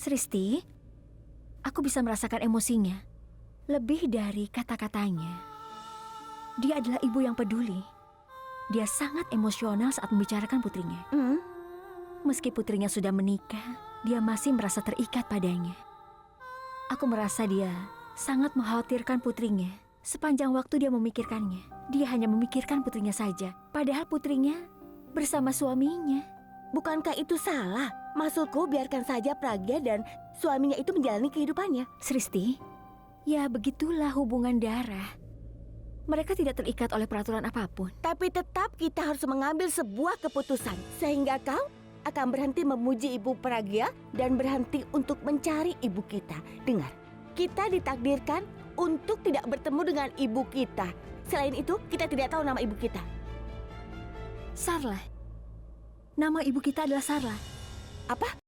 Sristi, aku bisa merasakan emosinya. Lebih dari kata-katanya. Dia adalah ibu yang peduli. Dia sangat emosional saat membicarakan putrinya. Meski putrinya sudah menikah, dia masih merasa terikat padanya. Aku merasa dia sangat mengkhawatirkan putrinya. Sepanjang waktu dia memikirkannya. Dia hanya memikirkan putrinya saja. Padahal putrinya bersama suaminya. Bukankah itu salah? Maksudku biarkan saja Pragya dan suaminya itu menjalani kehidupannya. Sristi, ya begitulah hubungan darah. Mereka tidak terikat oleh peraturan apapun. Tapi tetap kita harus mengambil sebuah keputusan. Sehingga kau akan berhenti memuji ibu Pragya dan berhenti untuk mencari ibu kita. Dengar, kita ditakdirkan untuk tidak bertemu dengan ibu kita. Selain itu, kita tidak tahu nama ibu kita. Sarla. Nama ibu kita adalah Sarla. Apa?